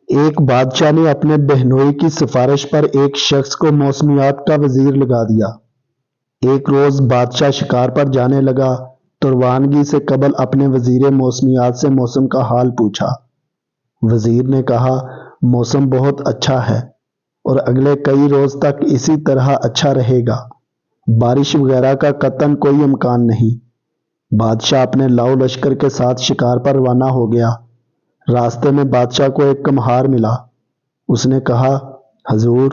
ایک بادشاہ نے اپنے بہنوئی کی سفارش پر ایک شخص کو موسمیات کا وزیر لگا دیا۔ ایک روز بادشاہ شکار پر جانے لگا تو روانگی سے قبل اپنے وزیر موسمیات سے موسم کا حال پوچھا۔ وزیر نے کہا، موسم بہت اچھا ہے اور اگلے کئی روز تک اسی طرح اچھا رہے گا، بارش وغیرہ کا قطعاً کوئی امکان نہیں۔ بادشاہ اپنے لاؤ لشکر کے ساتھ شکار پر روانہ ہو گیا۔ راستے میں بادشاہ کو ایک کمہار ملا۔ اس نے کہا، حضور،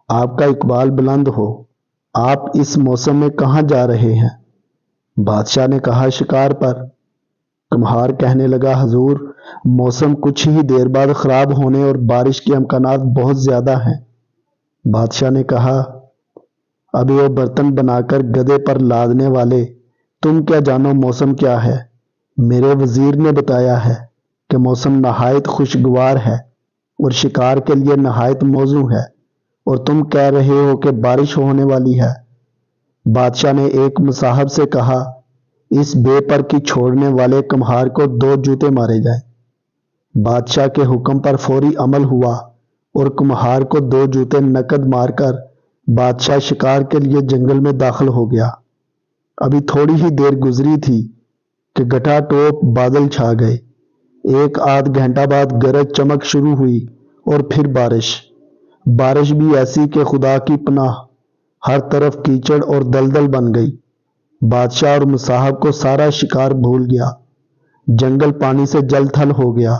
آپ کا اقبال بلند ہو، آپ اس موسم میں کہاں جا رہے ہیں؟ بادشاہ نے کہا، شکار پر۔ کمہار کہنے لگا، حضور، موسم کچھ ہی دیر بعد خراب ہونے اور بارش کے امکانات بہت زیادہ ہیں۔ بادشاہ نے کہا، ابھی وہ برتن بنا کر گدھے پر لادنے والے، تم کیا جانو موسم کیا ہے؟ میرے وزیر نے بتایا ہے کہ موسم نہایت خوشگوار ہے اور شکار کے لیے نہایت موزوں ہے، اور تم کہہ رہے ہو کہ بارش ہونے والی ہے۔ بادشاہ نے ایک مصاحب سے کہا، اس بے پر کی چھوڑنے والے کمہار کو 2 جوتے مارے جائیں۔ بادشاہ کے حکم پر فوری عمل ہوا اور کمہار کو 2 جوتے نقد مار کر بادشاہ شکار کے لیے جنگل میں داخل ہو گیا۔ ابھی تھوڑی ہی دیر گزری تھی کہ گٹا ٹوپ بادل چھا گئے۔ ایک آدھ گھنٹہ بعد گرج چمک شروع ہوئی اور پھر بارش بھی ایسی کہ خدا کی پناہ، ہر طرف کیچڑ اور دلدل بن گئی۔ بادشاہ اور مصاحب کو سارا شکار بھول گیا۔ جنگل پانی سے جل تھل ہو گیا۔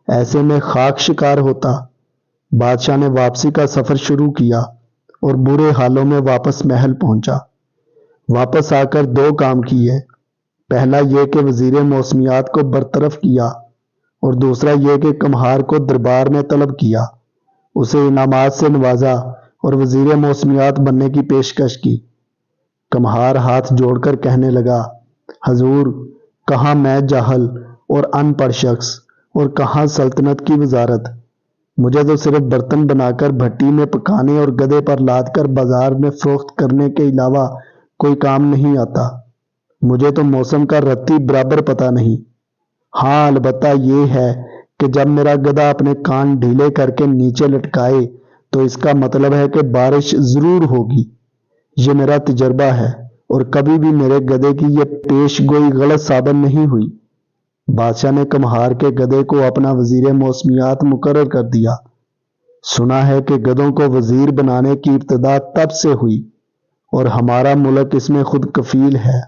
ایسے میں خاک شکار ہوتا۔ بادشاہ نے واپسی کا سفر شروع کیا اور برے حالوں میں واپس محل پہنچا۔ واپس آ کر 2 کام کیے۔ پہلا یہ کہ وزیر موسمیات کو برطرف کیا اور دوسرا یہ کہ کمہار کو دربار میں طلب کیا، اسے انعامات سے نوازا اور وزیر موسمیات بننے کی پیشکش کی۔ کمہار ہاتھ جوڑ کر کہنے لگا، حضور، کہاں میں جاہل اور ان پڑھ شخص اور کہاں سلطنت کی وزارت؟ مجھے تو صرف برتن بنا کر بھٹی میں پکانے اور گدھے پر لاد کر بازار میں فروخت کرنے کے علاوہ کوئی کام نہیں آتا۔ مجھے تو موسم کا رتی برابر پتہ نہیں۔ ہاں، البتہ یہ ہے کہ جب میرا گدھا اپنے کان ڈھیلے کر کے نیچے لٹکائے تو اس کا مطلب ہے کہ بارش ضرور ہوگی۔ یہ میرا تجربہ ہے اور کبھی بھی میرے گدھے کی یہ پیش گوئی غلط ثابت نہیں ہوئی۔ بادشاہ نے کمہار کے گدھے کو اپنا وزیر موسمیات مقرر کر دیا۔ سنا ہے کہ گدھوں کو وزیر بنانے کی ابتدا تب سے ہوئی اور ہمارا ملک اس میں خود کفیل ہے۔